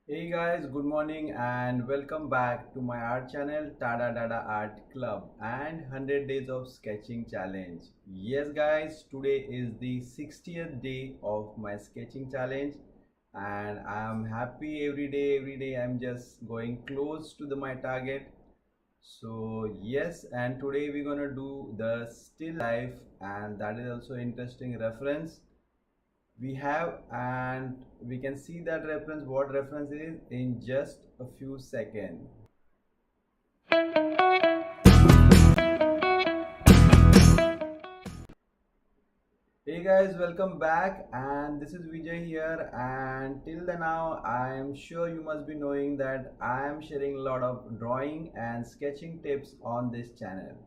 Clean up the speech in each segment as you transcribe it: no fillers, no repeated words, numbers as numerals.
Hey guys, good morning and welcome back to my art channel Art Club and 100 Days of Sketching Challenge. Yes guys, today is the 60th day of my sketching challenge and I am happy every day I'm just going close to my target. So yes, and today we're gonna do the still life, and that is also interesting reference we have, and we can see that reference, what reference is, in just a few seconds. Hey guys, welcome back, and this is Vijay here. And till the now, I am sure you must be knowing that I am sharing a lot of drawing and sketching tips on this channel.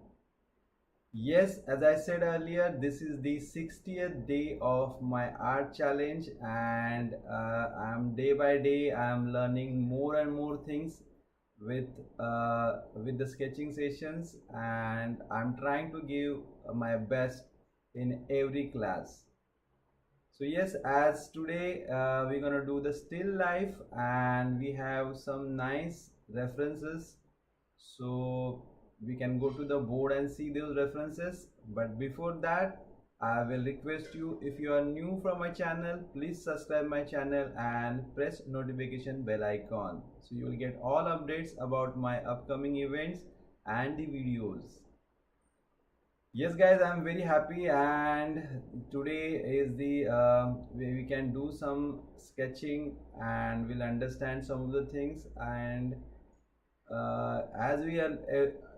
Yes, as I said earlier, this is the 60th day of my art challenge, and I'm day by day I'm learning more and more things with with the sketching sessions, and I'm trying to give my best in every class. So yes, as today we're gonna do the still life, and we have some nice references, so we can go to the board and see those references. But before that, I will request you, if you are new from my channel, please subscribe my channel and press notification bell icon, so you will get all updates about my upcoming events and the videos. Yes guys, I'm very happy, and today is the way we can do some sketching and we'll understand some of the things. And as we are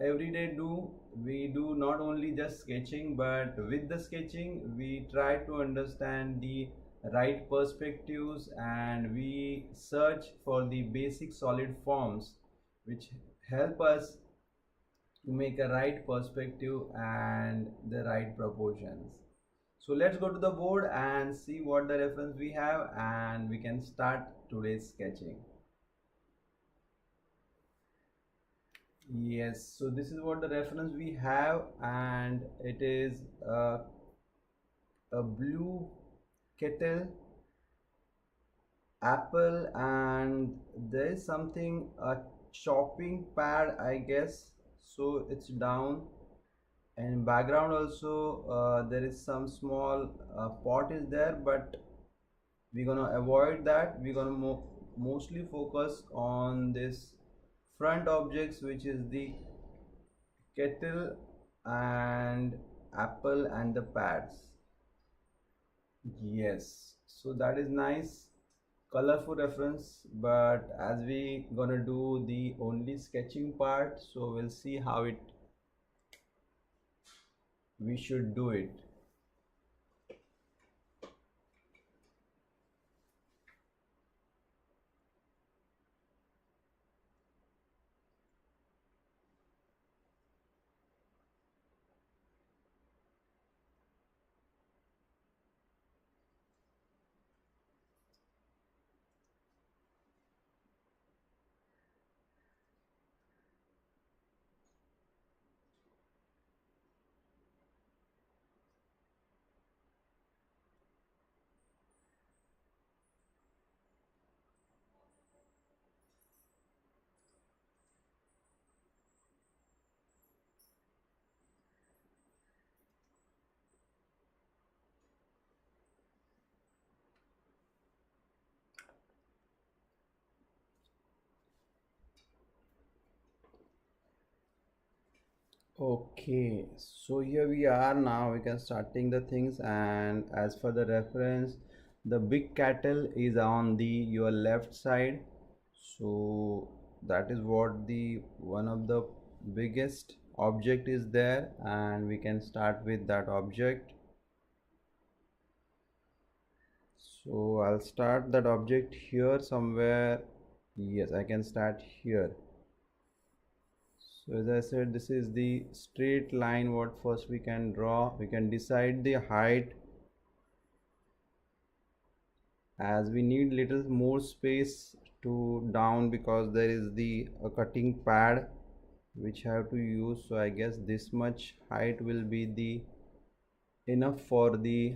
every day do, we do not only just sketching, but with the sketching we try to understand the right perspectives, and we search for the basic solid forms which help us to make a right perspective and the right proportions. So let's go to the board and see what the reference we have, and we can start today's sketching. Yes, so this is what the reference we have, and it is a blue kettle, apple, and there is something, a chopping pad, I guess. So it's down, and background also there is some small pot is there, but we're gonna avoid that. We're gonna mostly focus on this front objects, which is the kettle and apple and the pads. Yes, so that is nice, colorful reference. But as we gonna do the only sketching part, so we'll see how it we should do it. Okay, so here we are now. We can starting the things, and as for the reference, the big cattle is on the your left side. So that is what the one of the biggest object is there, and we can start with that object. So I'll start that object here somewhere. Yes, I can start here. So as I said, this is the straight line. What first we can draw, we can decide the height, as we need little more space to down, because there is the cutting pad which I have to use. So I guess this much height will be the enough for the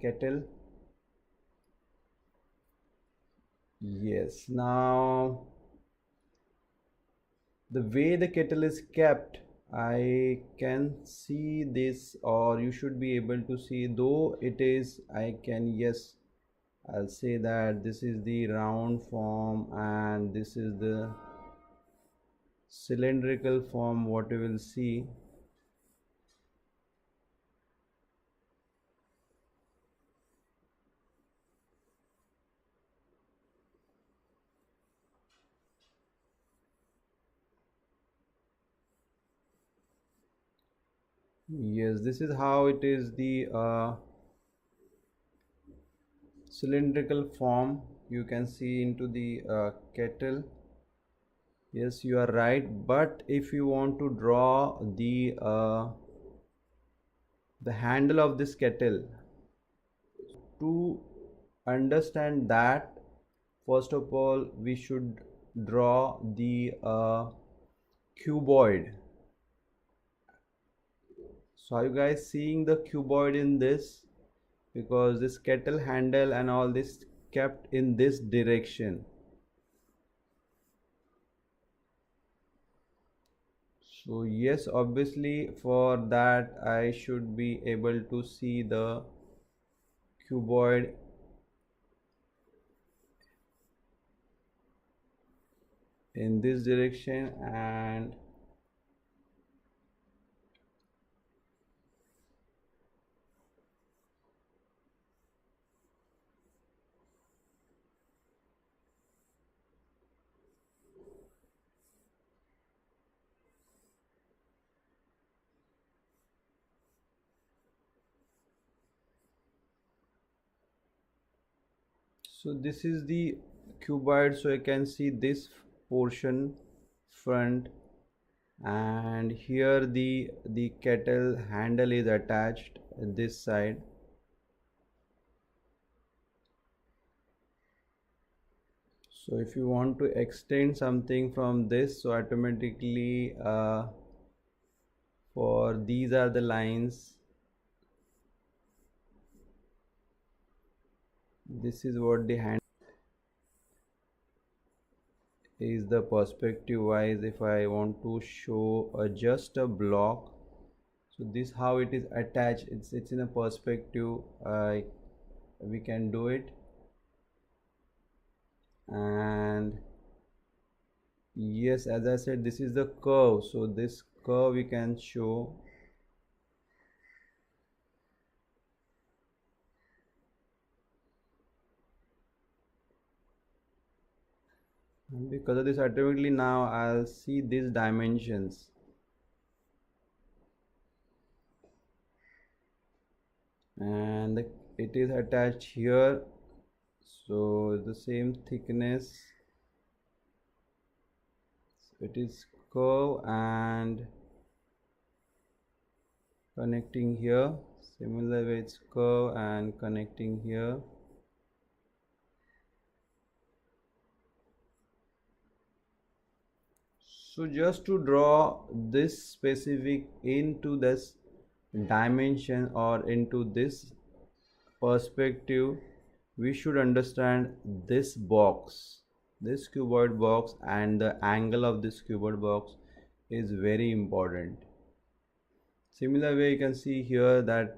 kettle. Yes, now the way the kettle is kept, I can see this, or you should be able to see, though it is, I can, yes, I'll say that this is the round form and this is the cylindrical form what you will see. Yes, this is how it is, the cylindrical form you can see into the kettle. Yes, you are right, but if you want to draw the handle of this kettle, to understand that, first of all we should draw the cuboid. So are you guys seeing the cuboid in this? Because this kettle handle and all this kept in this direction. So yes, obviously for that I should be able to see the cuboid in this direction. And so this is the cuboid, so I can see this portion front, and here the kettle handle is attached this side. So if you want to extend something from this, so automatically for these are the lines, this is what the hand is, the perspective wise. If I want to show just a block, so this how it is attached, it's in a perspective, we can do it. And yes, as I said, this is the curve, so this curve we can show. And because of this, automatically now I'll see these dimensions. And it is attached here, so the same thickness, it is curve and connecting here, similar way it's curve and connecting here. So just to draw this specific into this dimension or into this perspective, we should understand this box, this cuboid box, and the angle of this cuboid box is very important. Similar way you can see here that,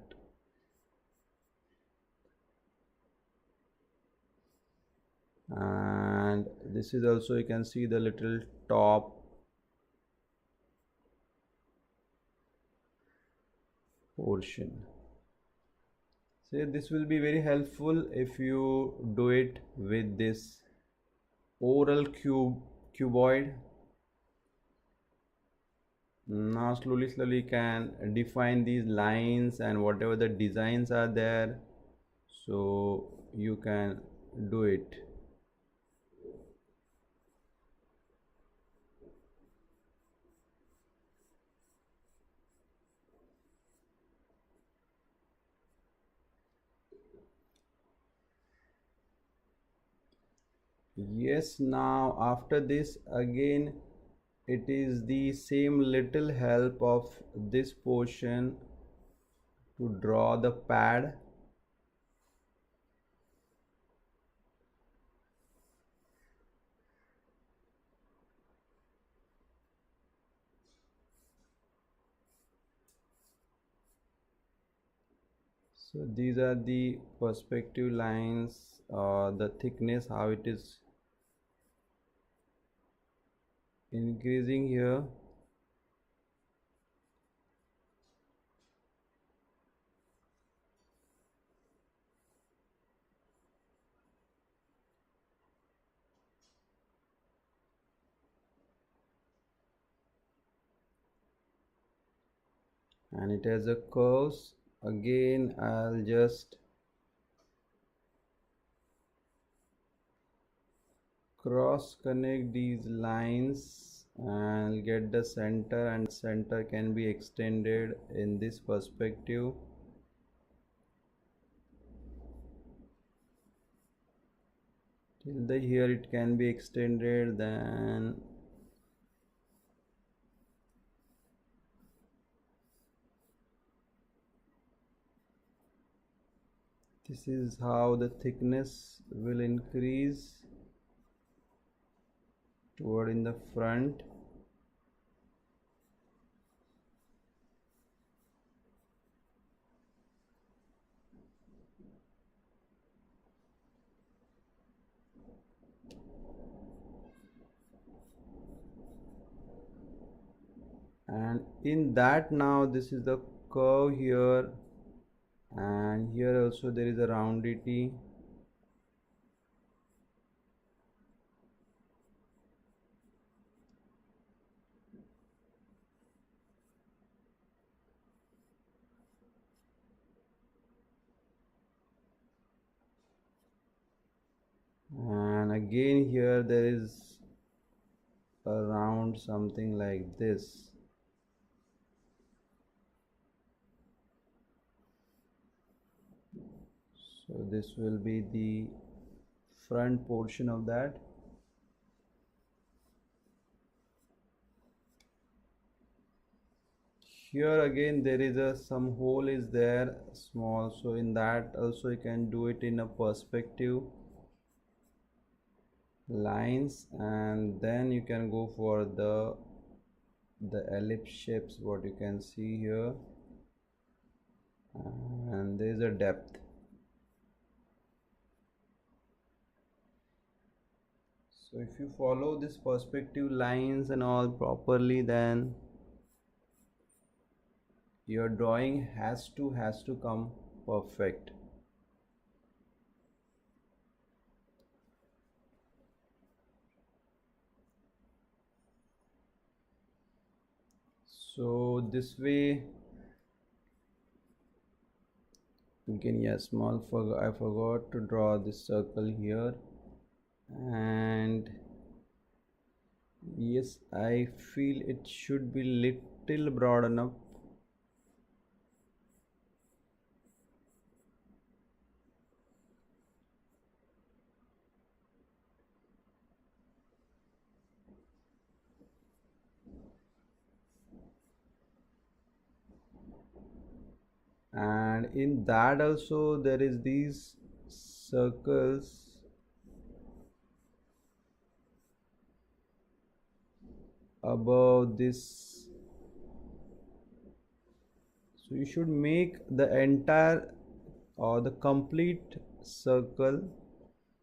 and this is also you can see the little top portion. So this will be very helpful if you do it with this oral cuboid. Now slowly can define these lines and whatever the designs are there, so you can do it. Yes, now after this again it is the same little help of this portion to draw the pad. So these are the perspective lines, the thickness, how it is increasing here. And it has a curves. Again, I'll just cross connect these lines and get the center, and center can be extended in this perspective. Till the here it can be extended, then this is how the thickness will increase toward in the front. And in that, now this is the curve here, and here also there is a roundity. And again here there is a round something like this. So this will be the front portion of that. Here again there is a some hole is there small, so in that also you can do it in a perspective lines, and then you can go for the ellipse shapes, what you can see here, and there is a depth. So if you follow this perspective lines and all properly, then your drawing has to come perfect. So this way you can, yeah, I forgot to draw this circle here, and yes, I feel it should be little broad enough. And in that also there is these circles above this, so you should make the entire or the complete circle,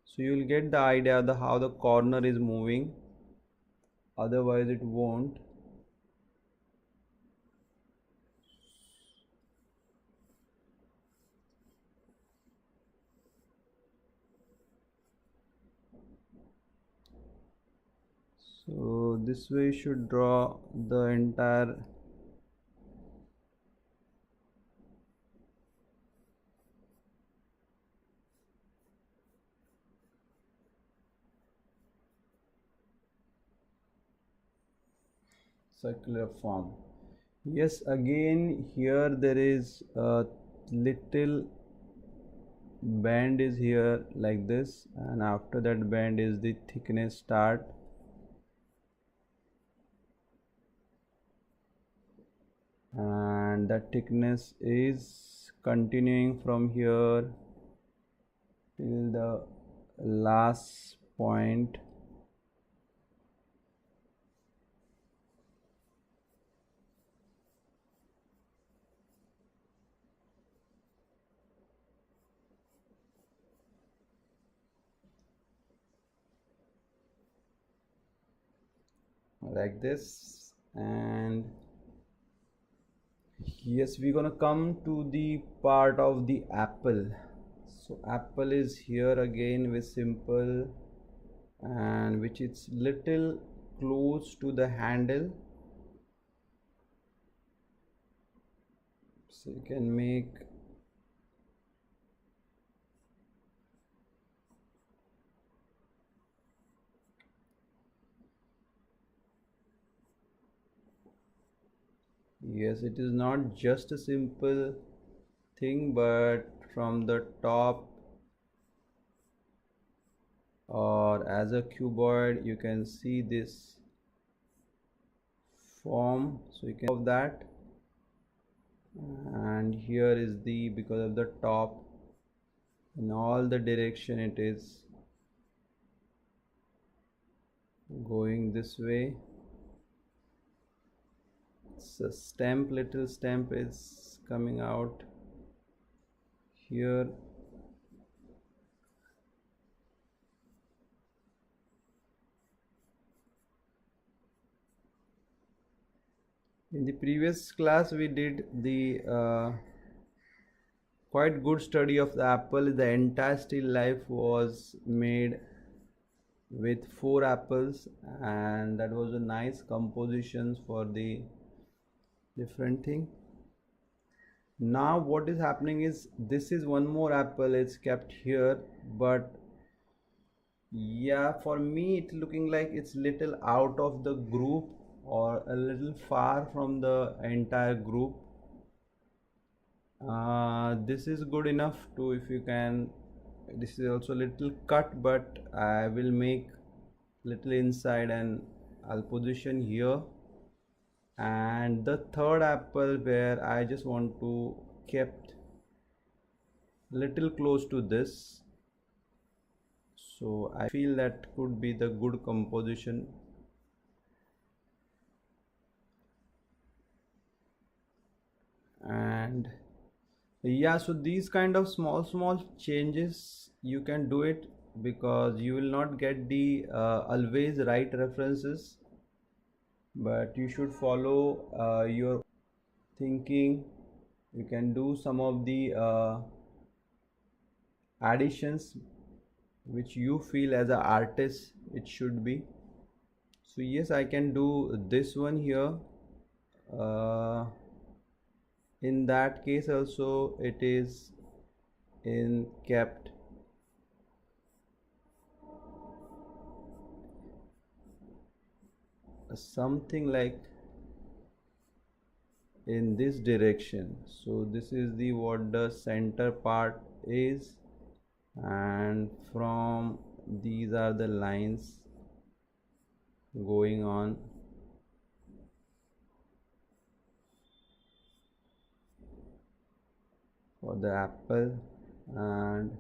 so you will get the idea of the how the corner is moving, otherwise it won't. So this way you should draw the entire circular form. Yes, again here there is a little bend is here like this, and after that bend is the thickness start. And that thickness is continuing from here till the last point. like this. And yes, we're gonna come to the part of the apple. So apple is here again with simple, and which is little close to the handle, so you can make. Yes, it is not just a simple thing, but from the top or as a cuboid you can see this form, so you can of that. And here is the, because of the top, in all the direction it is going this way. It's a stamp, little stamp is coming out here. In the previous class we did the quite good study of the apple. The entire still life was made with 4 apples, and that was a nice compositions for the different thing. Now what is happening is, this is one more apple, it's kept here, but yeah, for me it's looking like it's little out of the group or a little far from the entire group. This is good enough to, if you can, this is also a little cut, but I will make little inside and I'll position here. And the third apple, where I just want to kept little close to this, so I feel that could be the good composition. And yeah, so these kind of small changes you can do it, because you will not get the always right references, but you should follow your thinking. You can do some of the additions which you feel as an artist it should be. So yes, I can do this one here. In that case also it is in kept something like in this direction. So this is the what the center part is, and from these are the lines going on. For the apple. And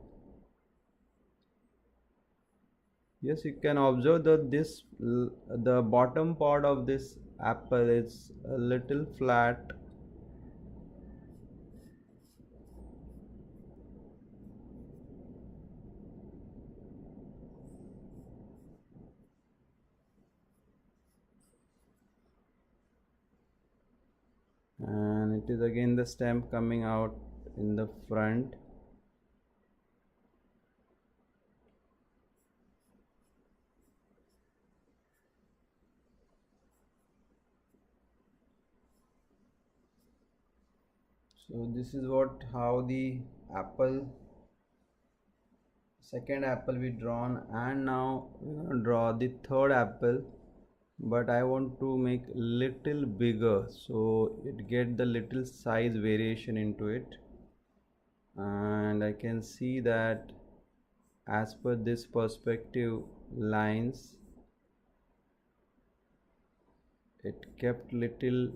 yes, you can observe that this the bottom part of this apple is a little flat, and it is again the stem coming out in the front. So this is what how the apple, second apple we drawn, and now we're going to draw the third apple, but I want to make little bigger so it get the little size variation into it. And I can see that as per this perspective lines it kept little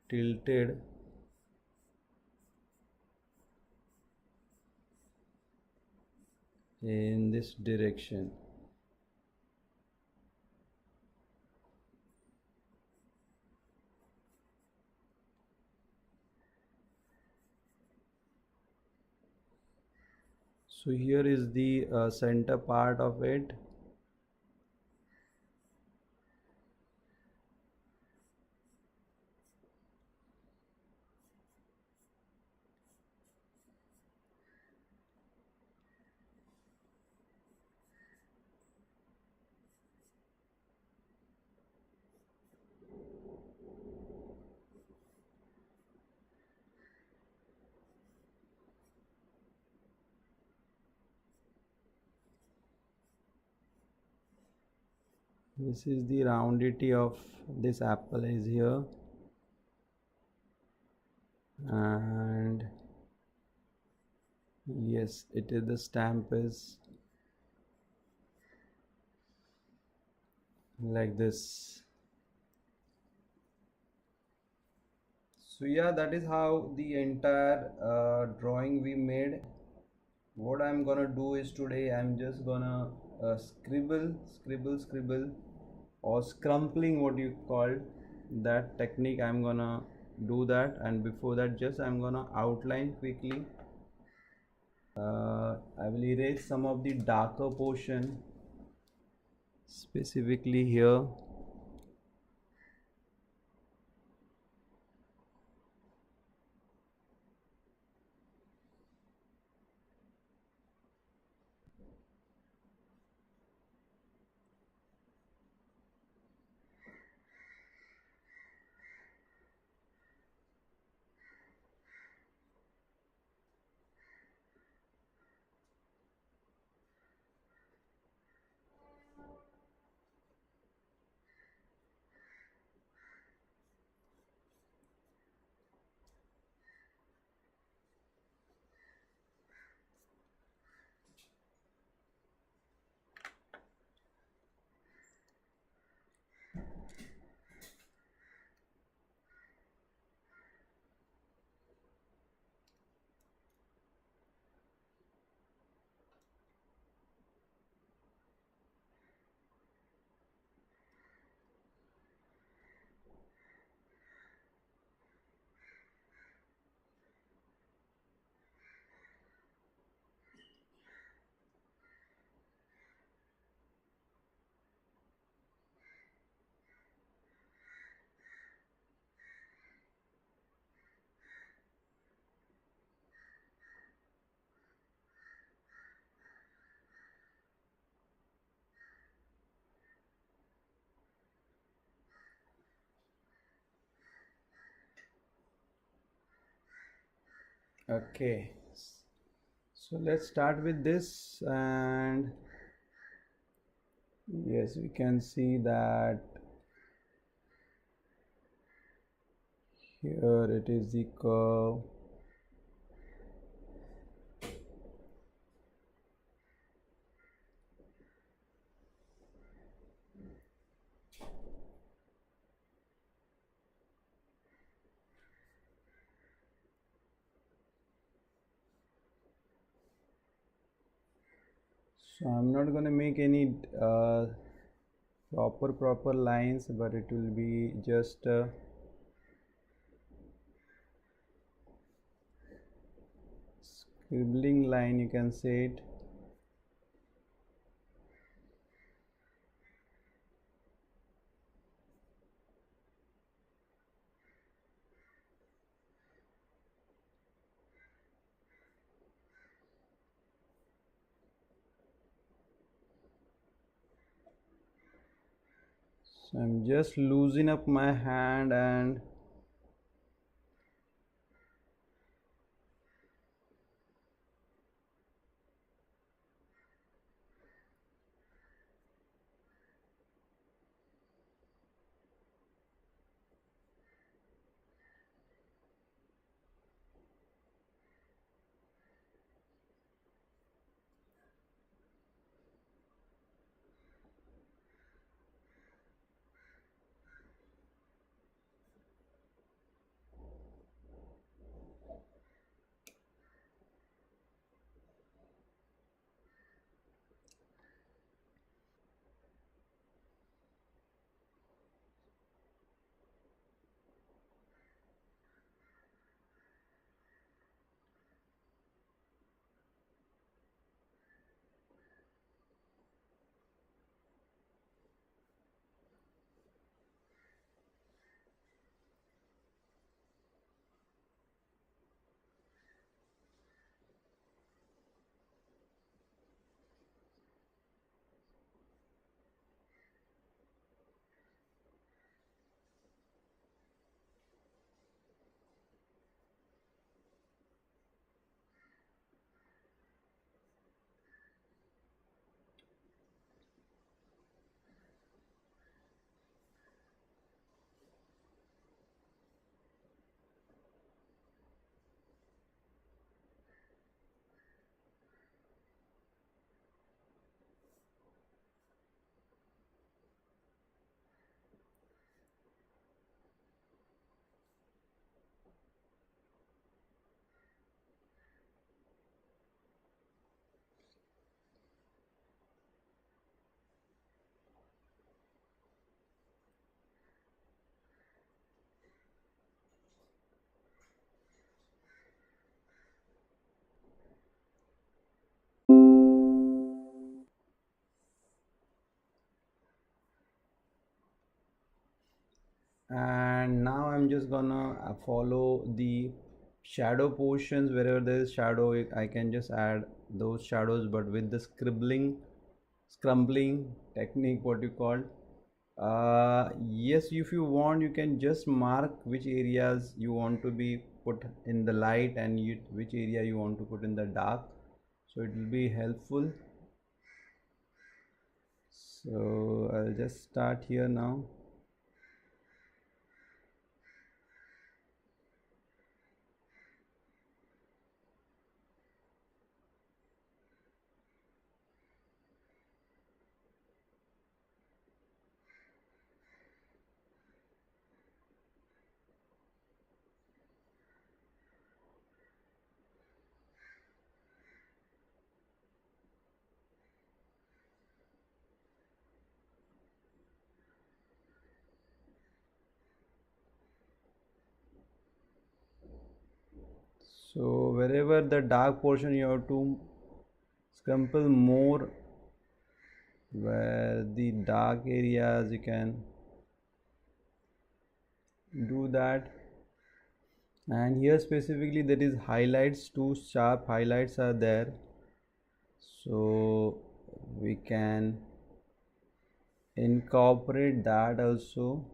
tilted, in this direction. So here is the center part of it. This is the roundity of this apple is here, and yes, it is, the stamp is like this. So yeah, that is how the entire drawing we made. What I'm gonna do is today I'm just gonna scribble, or scrumpling, what you call that technique. I'm gonna do that, and before that, just I'm gonna outline quickly. I will erase some of the darker portion, specifically here. Okay, so let's start with this, and yes, we can see that here it is the curve. So I'm not gonna make any proper lines, but it will be just scribbling line, you can say it. So I'm just loosening up my hand, and And now I'm just gonna follow the shadow portions. Wherever there is shadow, I can just add those shadows, but with the scrumbling technique, what you call. Yes, if you want, you can just mark which areas you want to be put in the light, and which area you want to put in the dark, so it will be helpful. So I'll just start here now. So wherever the dark portion, you have to scrumple more. Where the dark areas, you can do that. And here specifically there is highlights, two sharp highlights are there, so we can incorporate that also.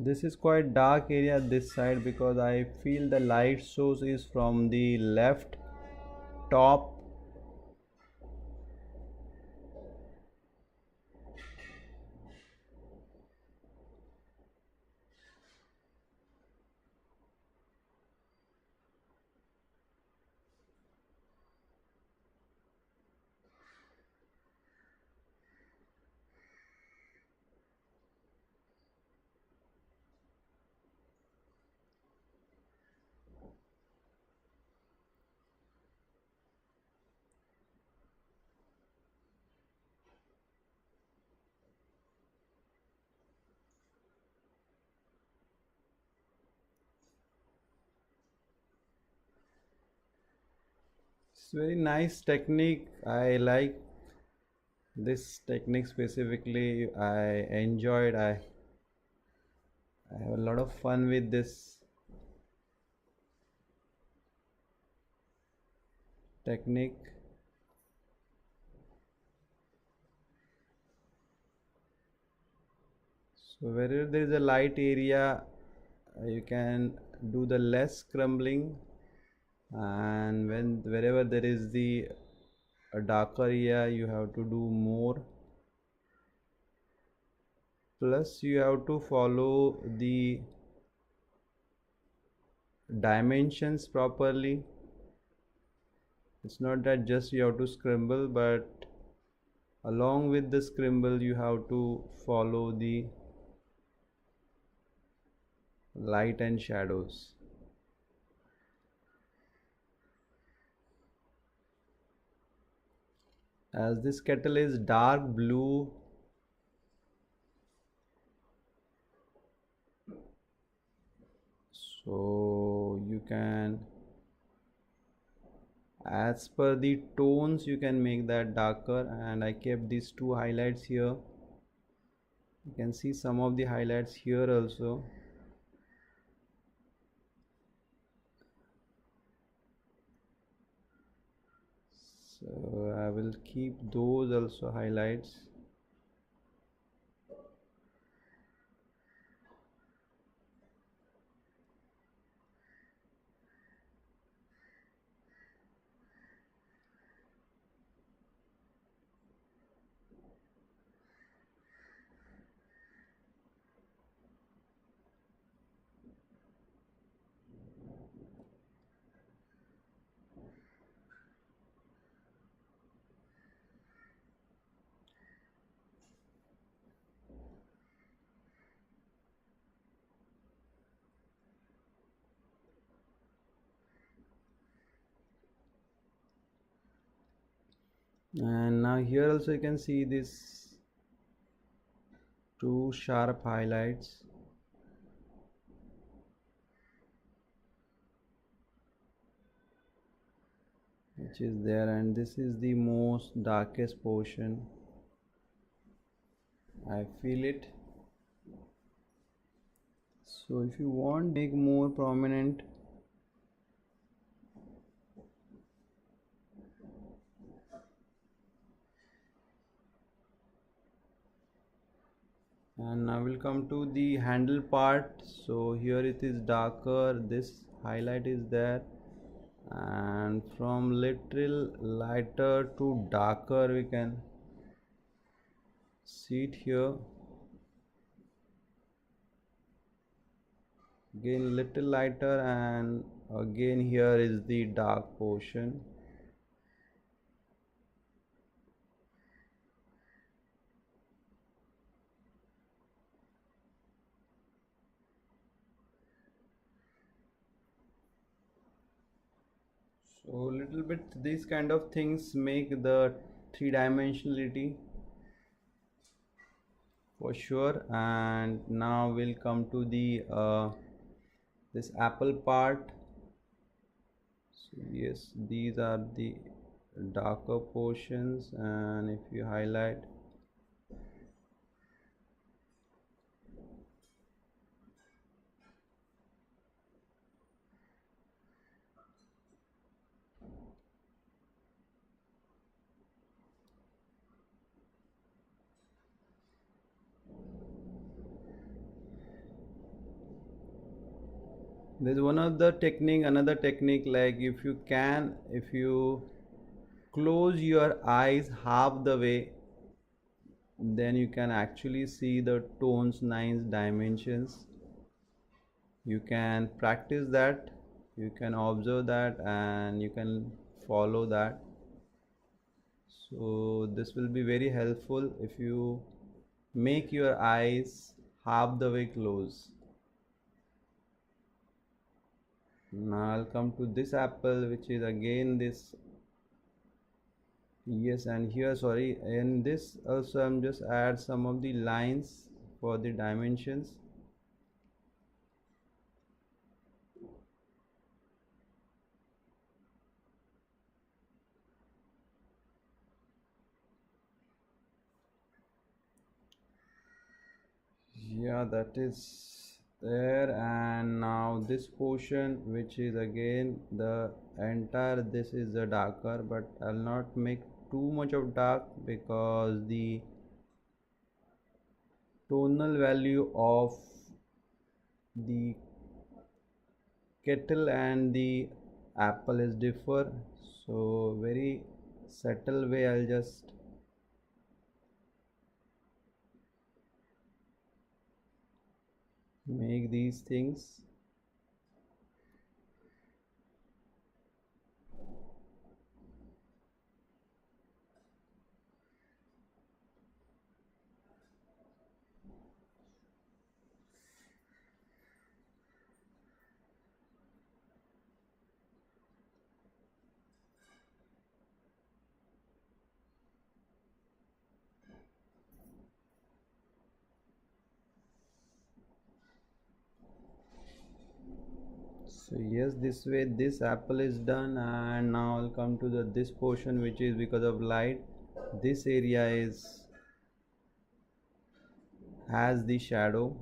This is quite dark area this side, because I feel the light source is from the left top. It's very nice technique. I like this technique specifically. I enjoyed. I have a lot of fun with this technique. So wherever there is a light area, you can do the less crumbling, and wherever there is the a darker area, you have to do more. Plus you have to follow the dimensions properly. It's not that just you have to scramble, but along with the scramble you have to follow the light and shadows. As this kettle is dark blue, so you can, as per the tones, you can make that darker. And I kept these two highlights here. You can see some of the highlights here also. So I will keep those also highlights. And now here also you can see this two sharp highlights which is there, and this is the most darkest portion. I feel it. So if you want make more prominent, and now we'll come to the handle part. So here it is darker, this highlight is there, and from little lighter to darker we can see it here. Again little lighter, and again here is the dark portion. So little bit these kind of things make the three-dimensionality for sure. And now we'll come to the this apple part. So yes, these are the darker portions, and if you highlight, there's one of the technique, another technique, like if you can, if you close your eyes half the way, then you can actually see the tones, nine dimensions. You can practice that, you can observe that, and you can follow that. So this will be very helpful if you make your eyes half the way close. Now I'll come to this apple, which is again this. Yes, and here, sorry, in this also I'm just add some of the lines for the dimensions. Yeah, that is there. And now this portion, which is again the entire, this is the darker, but I'll not make too much of dark because the tonal value of the kettle and the apple is differ. So very subtle way I'll just make these things. So yes, this way this apple is done, and now I'll come to the this portion, which is because of light, this area is has the shadow.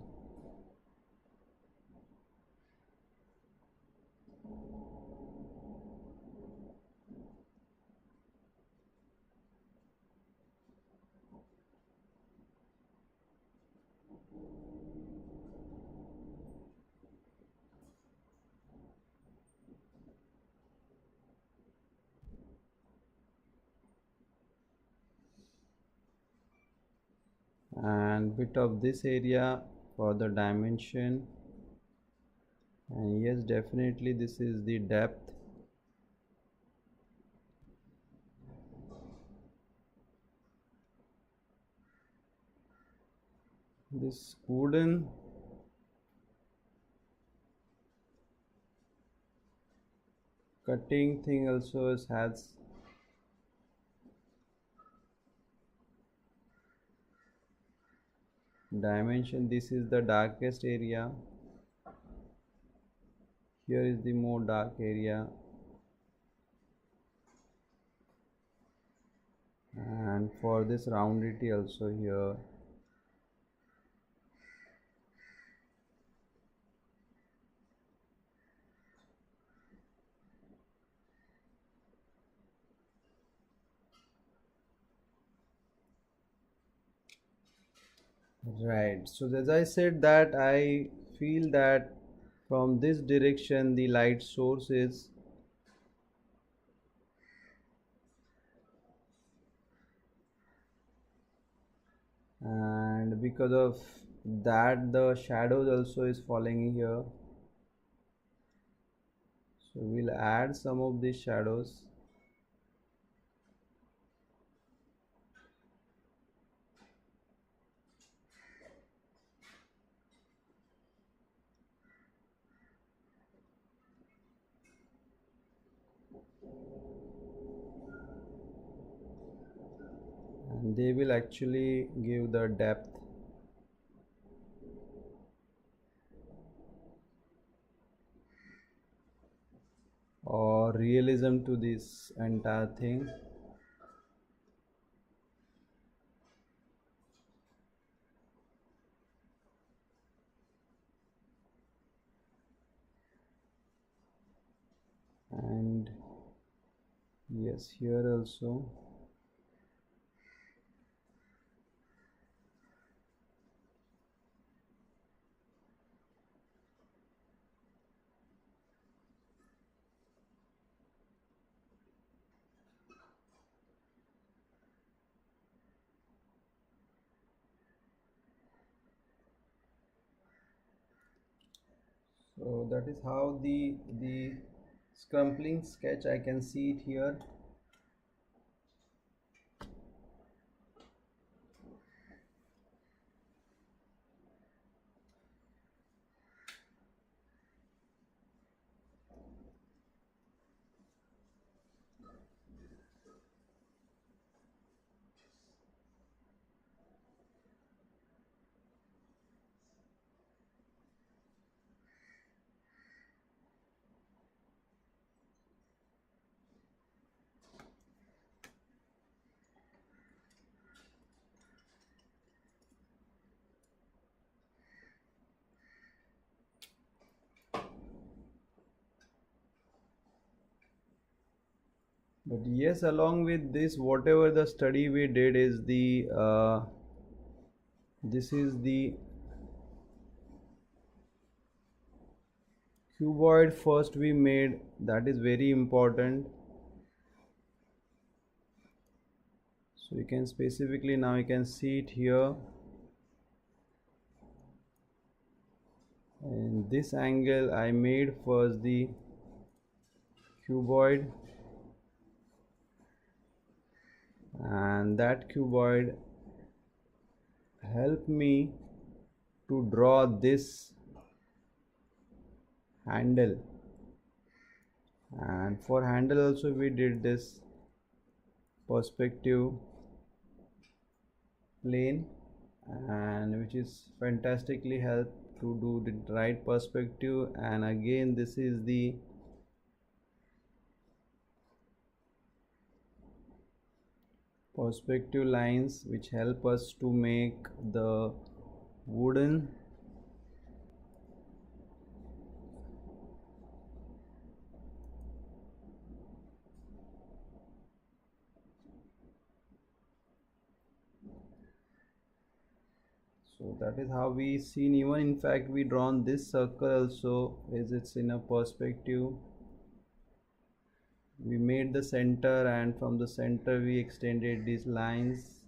And bit of this area for the dimension. And yes, definitely this is the depth. This wooden cutting thing also has dimension. This is the darkest area. Here is the more dark area, and for this roundity also here. Right. So as I said that I feel that from this direction the light source is, and because of that the shadows also is falling here. So we'll add some of these shadows. And they will actually give the depth. Or realism to this entire thing. And yes, here also. So that is how the scrumpling sketch, I can see it here. But yes, along with this, whatever the study we did is the this is the cuboid first we made, that is very important. So you can specifically, now you can see it here. In this angle I made first the cuboid, and that cuboid helped me to draw this handle, and for handle also we did this perspective plane, and which is fantastically helped to do the right perspective. And again this is the perspective lines which help us to make the wooden so that is how we seen. Even in fact we drawn this circle also, as it's in a perspective. We made the center, and from the center we extended these lines.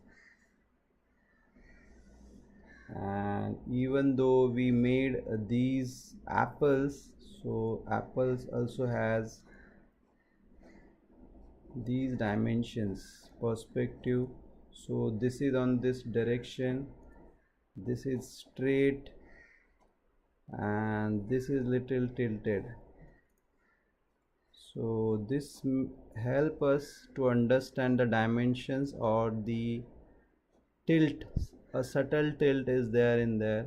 And even though we made these apples, so apples also has these dimensions perspective. So this is on this direction, this is straight, and this is little tilted. So this help us to understand the dimensions or the tilt a subtle tilt is there in there,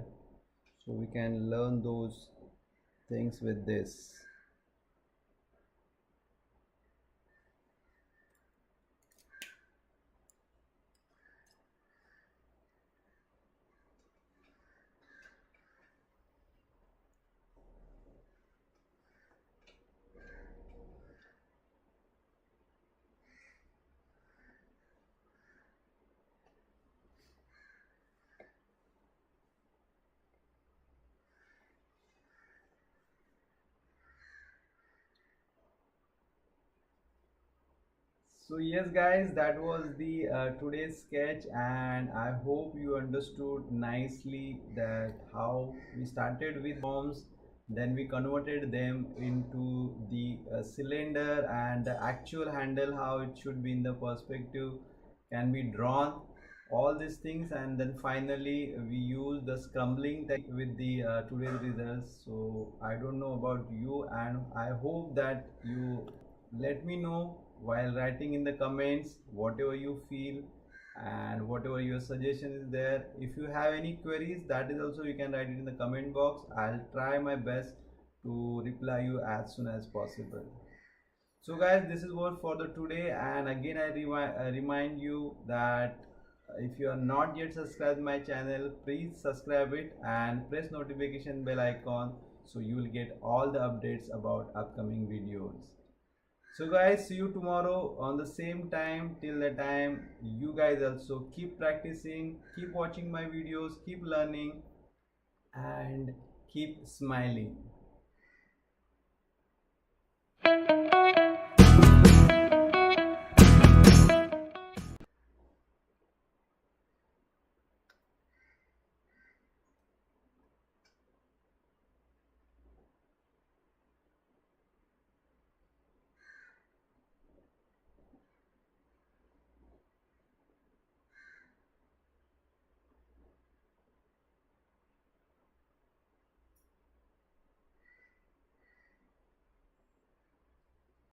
so we can learn those things with this. So yes guys, that was the today's sketch, and I hope you understood nicely that how we started with bombs, then we converted them into the cylinder, and the actual handle, how it should be in the perspective can be drawn, all these things, and then finally we use the scrambling technique with the today's results. So I don't know about you, and I hope that you let me know while writing in the comments whatever you feel and whatever your suggestion is there. If you have any queries, that is also you can write it in the comment box. I'll try my best to reply you as soon as possible. So guys, this is what for the today, and again I remind you that if you are not yet subscribed my channel, please subscribe it and press notification bell icon so you will get all the updates about upcoming videos. So guys, see you tomorrow on the same time. Till the time, you guys also keep practicing, keep watching my videos, keep learning, and keep smiling.